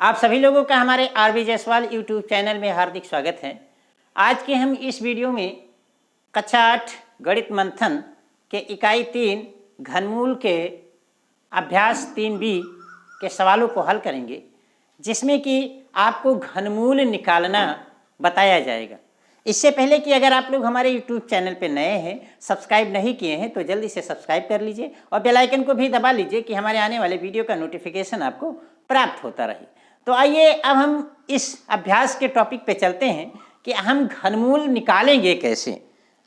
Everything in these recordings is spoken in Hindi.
आप सभी लोगों का हमारे आरबी जायसवाल यूट्यूब चैनल में हार्दिक स्वागत है। आज के हम इस वीडियो में कक्षा 8 गणित मंथन के इकाई 3 घनमूल के अभ्यास 3B के सवालों को हल करेंगे, जिसमें कि आपको घनमूल निकालना बताया जाएगा। इससे पहले कि अगर आप लोग हमारे यूट्यूब चैनल पर नए हैं, सब्सक्राइब नहीं किए हैं, तो जल्दी से सब्सक्राइब कर लीजिए और बेल आइकन को भी दबा लीजिए कि हमारे आने वाले वीडियो का नोटिफिकेशन आपको प्राप्त होता रहे। तो आइए अब हम इस अभ्यास के टॉपिक पे चलते हैं कि हम घनमूल निकालेंगे कैसे।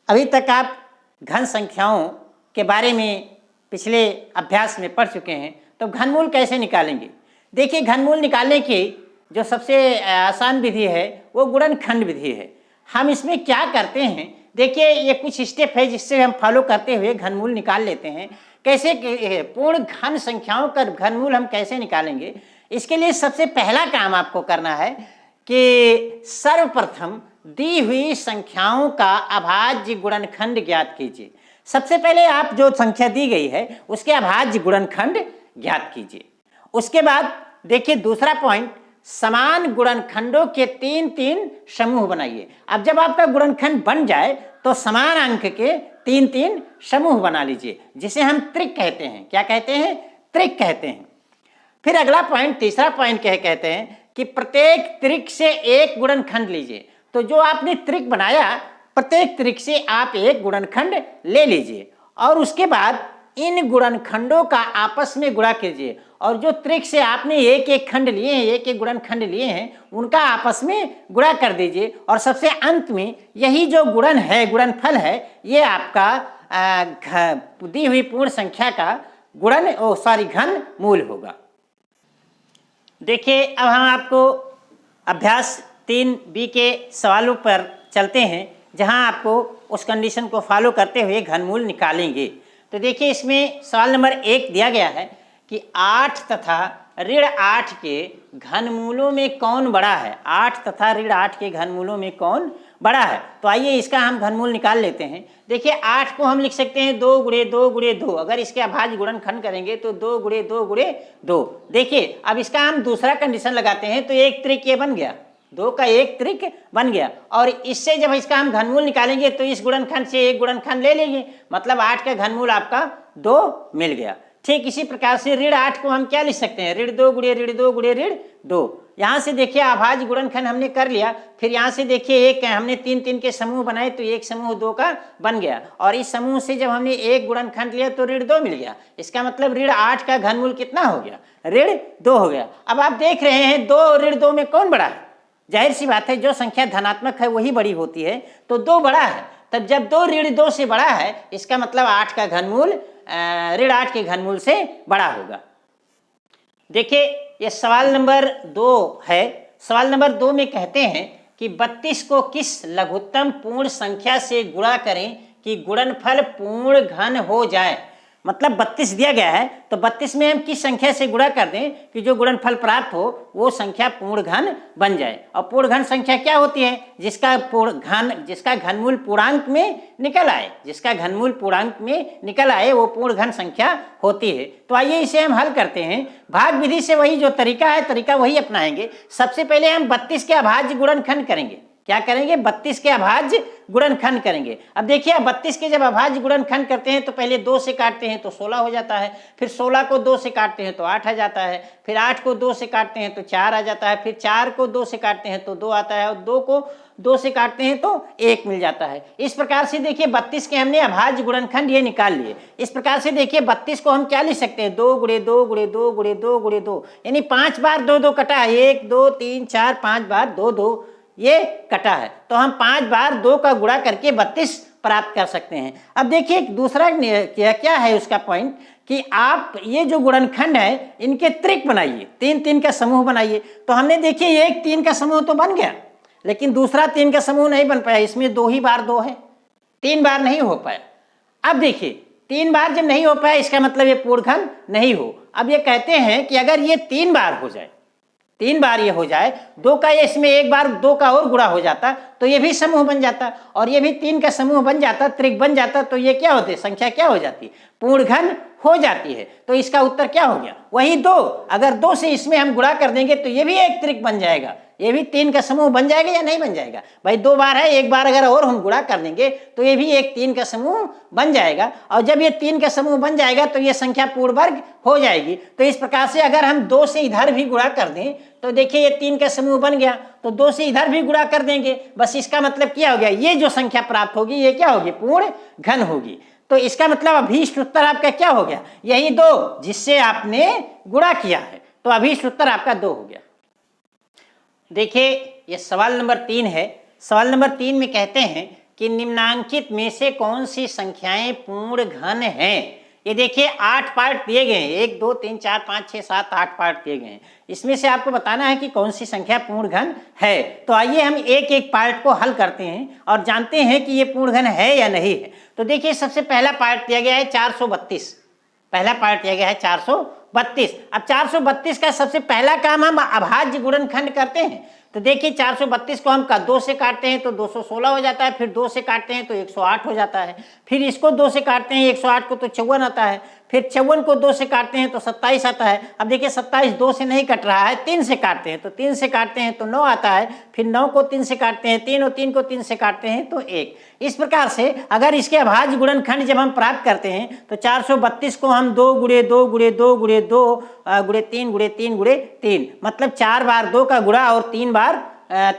अभी तक आप घन संख्याओं के बारे में पिछले अभ्यास में पढ़ चुके हैं, तो घनमूल कैसे निकालेंगे। देखिए, घनमूल निकालने की जो सबसे आसान विधि है वो गुणनखंड विधि है। हम इसमें क्या करते हैं, देखिए ये कुछ स्टेप है जिससे हम फॉलो करते हुए घनमूल निकाल लेते हैं। कैसे पूर्ण घन संख्याओं का घनमूल हम कैसे निकालेंगे, इसके लिए सबसे पहला काम आपको करना है कि सर्वप्रथम दी हुई संख्याओं का अभाज्य गुणनखंड ज्ञात कीजिए। सबसे पहले आप जो संख्या दी गई है उसके अभाज्य गुणनखंड ज्ञात कीजिए। उसके बाद देखिए दूसरा पॉइंट, समान गुणनखंडों के 3-3 समूह बनाइए। अब जब आपका गुणनखंड बन जाए तो समान अंक के 3-3 समूह बना लीजिए, जिसे हम त्रिक कहते हैं। क्या कहते हैं? त्रिक कहते हैं। फिर अगला पॉइंट, तीसरा पॉइंट कहते हैं कि प्रत्येक त्रिक से एक गुणनखंड लीजिए। तो जो आपने त्रिक बनाया, प्रत्येक त्रिक से आप एक गुणनखंड ले लीजिए और उसके बाद इन गुणनखंडों का आपस में गुणा कीजिए। और जो त्रिक से आपने एक एक खंड लिए हैं, एक एक गुणनखंड लिए हैं, उनका आपस में गुणा कर दीजिए। और सबसे अंत में यही जो गुणन है, गुणनफल है, ये आपका दी हुई पूर्ण संख्या का घन मूल होगा। देखिए, अब हम आपको अभ्यास 3B के सवालों पर चलते हैं, जहां आपको उस कंडीशन को फॉलो करते हुए घनमूल निकालेंगे। तो देखिए, इसमें सवाल नंबर 1 दिया गया है कि 8 तथा ऋण 8 के घनमूलों में कौन बड़ा है। 8 तथा ऋण 8 के घनमूलों में कौन बड़ा है। तो आइए इसका हम घनमूल निकाल लेते हैं। देखिए, 8 को हम लिख सकते हैं 2 गुणे 2 गुणे 2। अगर इसके अभाज्य गुणनखंड करेंगे तो 2 गुणे 2 गुणे 2। देखिए, अब इसका हम दूसरा कंडीशन लगाते हैं तो एक त्रिक ये बन गया, 2 का एक त्रिक बन गया। और इससे जब इसका हम घनमूल निकालेंगे तो इस गुणनखंड से एक गुणनखंड ले लेंगे, मतलब 8 का घनमूल आपका 2 मिल गया। ठीक इसी प्रकार से ऋण 8 को हम क्या लिख सकते हैं, ऋण 2 गुणे ऋण 2 गुणे ऋण 2। यहाँ से देखिए अभाज्य गुणनखंड हमने कर लिया। फिर यहाँ से देखिए एक हमने 3-3 के समूह बनाए तो एक समूह 2 का बन गया। और इस समूह से जब हमने एक गुणनखंड लिया तो ऋण 2 मिल गया। इसका मतलब ऋण 8 का घनमूल कितना हो गया, ऋण 2 हो गया। अब आप देख रहे हैं 2 और ऋण 2 में कौन बड़ा है। जाहिर सी बात है, जो संख्या धनात्मक है वही बड़ी होती है, तो 2 बड़ा है। तब जब 2 ऋण 2 से बड़ा है, इसका मतलब 8 का घनमूल ऋण 8 के घनमूल से बड़ा होगा। देखिए, ये सवाल नंबर 2 है। सवाल नंबर 2 में कहते हैं कि 32 को किस लघुत्तम पूर्ण संख्या से गुणा करें कि गुणनफल पूर्ण घन हो जाए। मतलब 32 दिया गया है, तो 32 में हम किस संख्या से गुणा कर दें कि जो गुणनफल प्राप्त हो वो संख्या पूर्ण घन बन जाए। और पूर्ण घन संख्या क्या होती है, जिसका घनमूल पूर्णांक में निकल आए। जिसका घनमूल पूर्णांक में निकल आए वो पूर्ण घन संख्या होती है। तो आइए इसे हम हल करते हैं। भाग विधि से वही जो तरीका है, तरीका वही अपनाएंगे। सबसे पहले हम 32 के अभाज्य गुणनखंड करेंगे। क्या करेंगे, 32 के अभाज्य गुणनखंड करेंगे। अब देखिए, 32 के जब अभाज्य गुणनखंड करते हैं तो पहले 2 से काटते हैं तो 16 हो जाता है। फिर 16 को 2 से काटते हैं तो 8 आ जाता है। फिर 8 को 2 से काटते हैं तो 4 आ जाता है। फिर 4 को 2 से काटते हैं तो 2 आता है। और 2 को 2 से काटते हैं तो 1 मिल जाता है। इस प्रकार से देखिए 32 के हमने अभाज्य गुणनखंड ये निकाल लिए। इस प्रकार से देखिए 32 को हम क्या लिख सकते हैं, 2 गुणे 2 गुणे 2 गुणे 2 गुणे 2, यानी 5 बार 2 कटा है। 1 2 3 4 5 बार 2 ये कटा है। तो हम 5 बार 2 का गुणा करके 32 प्राप्त कर सकते हैं। अब देखिए दूसरा क्या है उसका पॉइंट कि आप ये जो गुणनखंड है इनके त्रिक बनाइए, 3-3 का समूह बनाइए। तो हमने देखिए एक 3 का समूह तो बन गया, लेकिन दूसरा 3 का समूह नहीं बन पाया। इसमें 2 ही बार 2 है, 3 बार नहीं हो पाया। अब देखिए 3 बार जब नहीं हो पाया, इसका मतलब ये पूर्ण घन नहीं हो। अब ये कहते हैं कि अगर ये 3 बार हो जाए, 3 बार ये हो जाए, 2 का इसमें एक बार 2 का और गुणा हो जाता तो ये भी समूह बन जाता और ये भी 3 का समूह बन जाता, त्रिक बन जाता। तो ये क्या होते, संख्या क्या हो जाती, पूर्ण घन हो जाती है। तो इसका उत्तर क्या हो गया? वही 2। अगर 2 से इसमें हम गुणा कर देंगे तो ये भी एक त्रिक बन जाएगा, ये भी 3 का समूह बन जाएगा या नहीं बन जाएगा? भाई 2 बार है, एक बार अगर और हम गुणा कर देंगे तो ये भी एक 3 का समूह बन जाएगा। और जब ये 3 का समूह बन जाएगा तो ये संख्या पूर्ण वर्ग हो जाएगी। तो इस प्रकार से अगर हम 2 से इधर भी गुणा कर दें तो देखिए ये 3 का समूह बन गया, तो 2 से इधर भी गुणा कर देंगे। बस इसका मतलब क्या हो गया? ये जो संख्या प्राप्त होगी ये क्या होगी? पूर्ण घन होगी। तो इसका मतलब अभीष्ट उत्तर आपका क्या हो गया? यही 2 जिससे आपने गुणा किया है। तो अभीष्ट उत्तर आपका 2 हो गया। देखिए ये सवाल नंबर 3 है। सवाल नंबर 3 में कहते हैं कि निम्नांकित में से कौन सी संख्याएं पूर्ण घन हैं? ये देखिए 8 पार्ट दिए गए हैं, 1 2 3 4 5 6 7 8 पार्ट दिए गए हैं। इसमें से आपको बताना है कि कौन सी संख्या पूर्ण घन है। तो आइए हम एक एक पार्ट को हल करते हैं और जानते हैं कि ये पूर्ण घन है या नहीं है। तो देखिए सबसे पहला पार्ट दिया गया है 432। पहला पार्ट दिया गया है 432। अब 432 का सबसे पहला काम हम अभाज्य गुणनखंड करते हैं। तो देखिए 432 को हम 2 से काटते हैं तो 216 हो जाता है, फिर 2 से काटते हैं तो 108 हो जाता है, फिर इसको 2 से काटते हैं 108 को तो 54 आता है, फिर 54 को 2 से काटते हैं तो 27 आता है। अब देखिए 27 2 से नहीं कट रहा है, 3 से काटते हैं तो 3 से काटते हैं तो 9 आता है, फिर 9 को 3 से काटते हैं 3 और 3 को 3 से काटते हैं तो 1। इस प्रकार से अगर इसके अभाज्य गुणनखंड जब हम प्राप्त करते हैं तो 432 को हम 2 गुणे 2 गुणे 2 गुणे 2 गुणे 3 गुणे 3 गुणे 3, मतलब 4 बार 2 का गुणा और 3 बार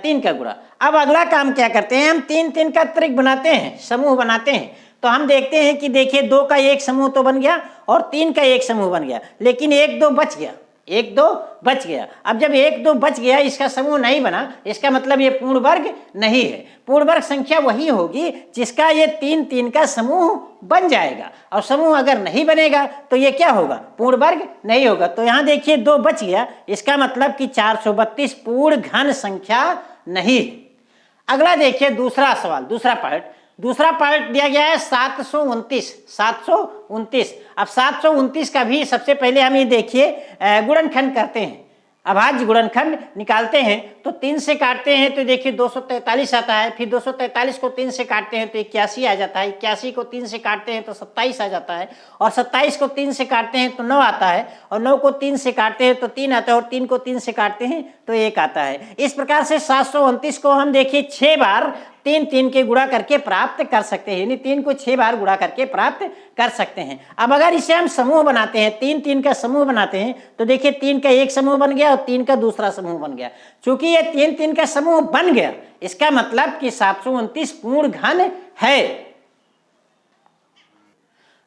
3 का गुणा। अब अगला काम क्या करते हैं? हम 3 3 का त्रिक बनाते हैं, समूह बनाते हैं। तो हम देखते हैं कि देखिए 2 का एक समूह तो बन गया और 3 का एक समूह बन गया, लेकिन 1 2 बच गया, 1 2 बच गया। अब जब 1 2 बच गया, इसका समूह नहीं बना, इसका मतलब ये पूर्ण वर्ग नहीं है। पूर्ण वर्ग संख्या वही होगी जिसका ये 3 3 का समूह बन जाएगा, और समूह अगर नहीं बनेगा तो ये क्या होगा? पूर्ण वर्ग नहीं होगा। तो यहाँ देखिए 2 बच गया, इसका मतलब कि 432 पूर्ण घन संख्या नहीं है। अगला देखिए दूसरा सवाल, दूसरा पार्ट दिया गया है 729। अब 729 का भी सबसे पहले हम ये देखिए गुणनखंड करते हैं, अभाज्य गुणनखंड निकालते हैं। तो 3 से काटते हैं तो देखिए 243 आता है, फिर 243 को 3 से काटते हैं तो 81 आ जाता है, 81 को 3 से काटते हैं तो 27 आ जाता है, और 27 को 3 से काटते हैं तो 9 आता है, और 9 को 3 से काटते हैं तो 3 आता है, और 3 को 3 से काटते हैं तो 1 आता है। इस प्रकार से 729 को हम देखिए 6 बार 3 3 के गुणा करके प्राप्त कर सकते हैं, यानी 3 को 6 बार गुणा करके प्राप्त कर सकते हैं। अब अगर इसे हम समूह बनाते हैं, 3 3 का समूह बनाते हैं, तो देखिए 3 का एक समूह बन गया और 3 का दूसरा समूह बन गया। चूंकि ये 3 3 का समूह बन गया, इसका मतलब कि 729 पूर्ण घन है।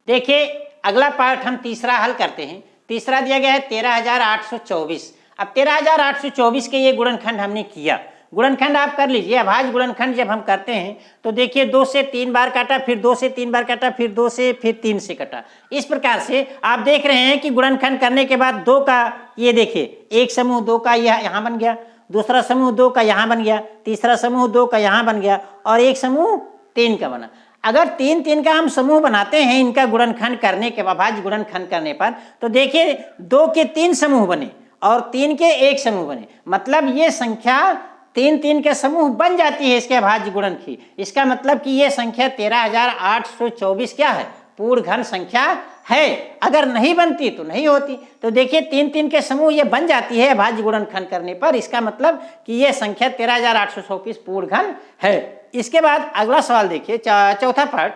देखिए अगला पार्ट हम तीसरा हल करते हैं। तीसरा दिया गया है 13824। अब 13824 के ये गुणनखंड हमने किया। गुणनखंड आप कर लीजिए। अभाज्य गुणनखंड जब हम करते हैं तो देखिए 2 से 3 बार काटा, फिर 2 से 3 बार काटा, फिर 2 से फिर 3 से कटा। इस प्रकार से आप देख रहे हैं कि गुणनखंड करने के बाद 2 का ये देखिए एक समूह 2 का यहाँ बन गया, दूसरा समूह 2 का यहाँ बन गया, तीसरा समूह 2 का यहाँ बन गया, और एक समूह 3 का बना। अगर 3 3 का हम समूह बनाते हैं इनका गुणनखंड करने के बाद, अभाज्य गुणनखंड करने पर, तो देखिए 2 के 3 समूह बने और 3 के एक समूह बने, मतलब ये संख्या 3 3 के समूह बन जाती है इसके अभाज्य गुणन की। इसका मतलब कि ये संख्या 13824 क्या है? पूर्ण घन संख्या है। अगर नहीं बनती तो नहीं होती। तो देखिए 3 3 के समूह ये बन जाती है अभाज्य गुणनखंड करने पर, इसका मतलब कि ये संख्या 13824 पूर्ण घन है। इसके बाद अगला सवाल देखिए, चौथा पार्ट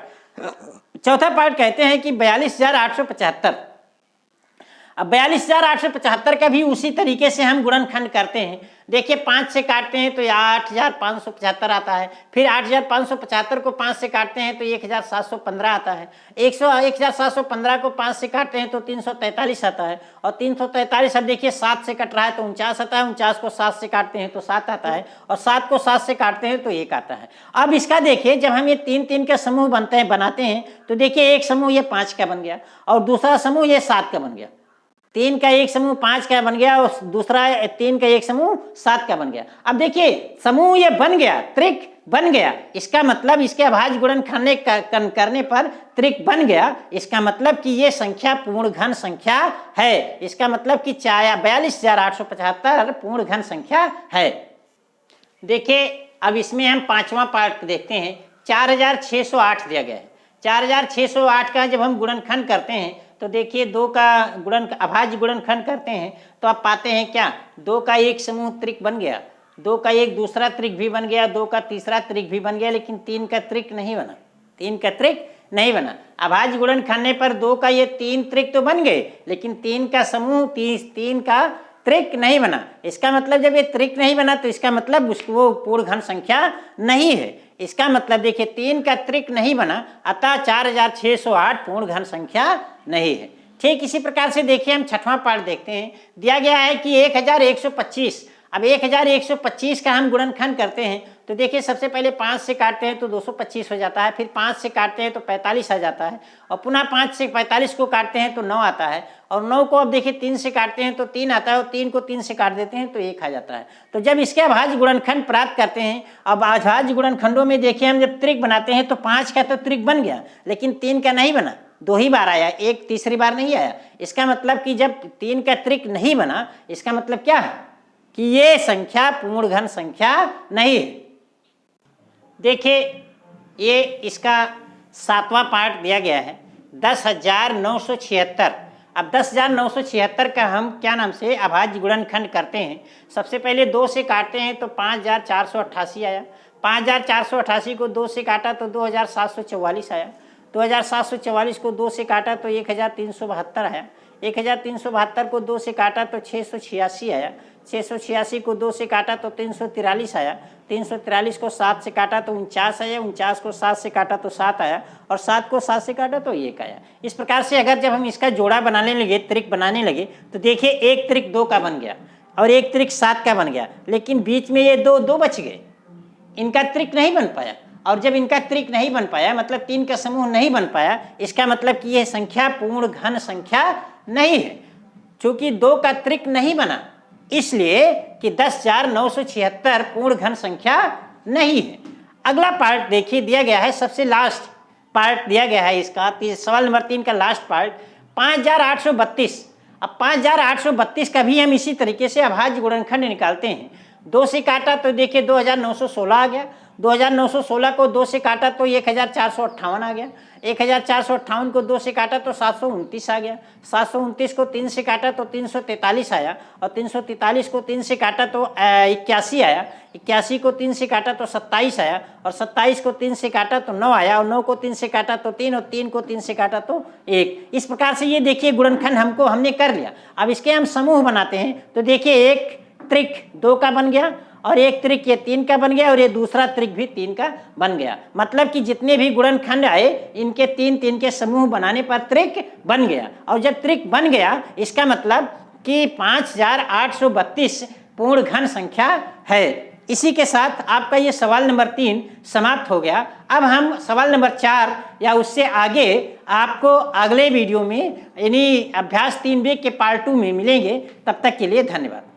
कहते हैं कि 42875। अब 42875 का भी उसी तरीके से हम गुणनखंड करते हैं। देखिए 5 से काटते हैं तो 8575 आता है, फिर 8575 को 5 से काटते हैं तो 1715 आता है, 1715 को 5 से काटते हैं तो 343 आता है, और 343 अब देखिए 7 से कट रहा है तो 49 आता है, 49 को 7 से काटते हैं तो 7 आता है, और 7 को 7 से काटते हैं तो 1 आता है। अब इसका देखिए जब हम ये 3 3 के समूह बनाते हैं तो देखिए एक समूह ये 5 का बन गया और दूसरा समूह ये 7 का बन गया। 3 का एक समूह 5 का बन गया और दूसरा 3 का एक समूह 7 का बन गया। अब देखिए समूह ये बन गया, त्रिक बन गया, इसका मतलब इसके अभाज्य गुणनखंड करने पर त्रिक बन गया। इसका मतलब कि ये संख्या पूर्ण घन संख्या है। इसका मतलब कि 42875 पूर्ण घन संख्या है। देखिए अब इसमें हम 5वां पार्ट देखते हैं। 4608 दिया गया है। 4608 का जब हम गुणनखंड करते हैं तो देखिए 2 का अभाज्य गुणनखंड करते हैं तो आप पाते हैं क्या, 2 का एक समूह त्रिक बन गया, 2 का एक दूसरा त्रिक भी बन गया, 2 का तीसरा त्रिक भी बन गया, लेकिन 3 का त्रिक नहीं बना, 3 का त्रिक नहीं बना। अभाज्य गुणनखंड करने पर 2 का ये 3 त्रिक तो बन गए, लेकिन 3 का समूह 3 का त्रिक नहीं बना। इसका मतलब जब ये त्रिक नहीं बना तो इसका मतलब उसको वो पूर्ण घन संख्या नहीं है। इसका मतलब देखिए 3 का त्रिक नहीं बना, अतः 4608 पूर्ण घन संख्या नहीं है। ठीक इसी प्रकार से देखिए हम छठवां पार्ट देखते हैं। दिया गया है कि 1125, अब 1125 का हम गुणनखंड करते हैं तो देखिए सबसे पहले 5 से काटते हैं तो 225 हो जाता है, फिर 5 से काटते हैं तो 45 आ जाता है, और पुनः 5 से 45 को काटते हैं तो 9 आता है, और 9 को अब देखिए 3 से काटते हैं तो 3 आता है, और 3 को 3 से काट देते हैं तो 1 आ जाता है। तो जब इसके अभाज्य गुणनखंड प्राप्त करते हैं, अब अभाज्य गुणनखंडों में देखिए हम जब त्रिक बनाते हैं तो 5 का तो त्रिक बन गया, लेकिन 3 का नहीं बना, 2 ही बार आया, एक तीसरी बार नहीं आया। इसका मतलब कि जब 3 का त्रिक नहीं बना, इसका मतलब क्या है कि ये संख्या पूर्ण घन संख्या नहीं है। देखिए ये इसका 7वां पार्ट दिया गया है 10,976। अब 10,976 का हम क्या नाम से अभाज्य गुणनखंड करते हैं। सबसे पहले 2 से काटते हैं तो 5,488 आया, 5,488 को 2 से काटा तो 2,744 आया, 2,744 को 2 से काटा तो 1,372 आया, 1,372 को 2 से काटा तो 686 आया, 686 को 2 से काटा तो 343 आया, 343 को 7 से काटा तो 49 आया, 49 को 7 से काटा तो 7 आया, और 7 को 7 से काटा तो 1 आया। इस प्रकार से अगर जब हम इसका जोड़ा बनाने लगे, त्रिक बनाने लगे, तो देखिए एक त्रिक 2 का बन गया और एक त्रिक 7 का बन गया, लेकिन बीच में ये दो बच गए, इनका त्रिक नहीं बन पाया। और जब इनका त्रिक नहीं बन पाया मतलब 3 का समूह नहीं बन पाया, इसका मतलब कि यह संख्या पूर्ण घन संख्या नहीं है। चूंकि 2 का त्रिक नहीं बना इसलिए कि 10,976 पूर्ण घन संख्या नहीं है। अगला पार्ट देखिए दिया गया है, सबसे लास्ट पार्ट दिया गया है इसका, सवाल नंबर 3 का लास्ट पार्ट 5,832। अब 5,832 का भी हम इसी तरीके से अभाज्य गुणनखंड निकालते हैं। 2 से काटा तो देखिए 2,916 आ गया, 2,916 को 2 से काटा तो 1,458 आ गया, 1,458 को 2 से काटा तो 729 आ गया, 729 को 3 से काटा तो 343 आया, और 343 को 3 से काटा तो 81 आया, 81 को 3 से काटा तो 27 आया, और 27 को 3 से काटा तो 9 आया, और 9 को 3 से काटा तो 3, और 3 को 3 से काटा तो 1। इस प्रकार से ये देखिए गुणनखंड हमने कर लिया। अब इसके हम समूह बनाते हैं तो देखिए एक त्रिक 2 का बन गया, और एक त्रिक ये 3 का बन गया, और ये दूसरा त्रिक भी 3 का बन गया। मतलब कि जितने भी गुणनखंड आए इनके 3 के समूह बनाने पर त्रिक बन गया, और जब त्रिक बन गया इसका मतलब कि 5,832 पूर्ण घन संख्या है। इसी के साथ आपका ये सवाल नंबर 3 समाप्त हो गया। अब हम सवाल नंबर 4 या उससे आगे आपको अगले वीडियो में यानी अभ्यास 3B के पार्ट 2 में मिलेंगे। तब तक के लिए धन्यवाद।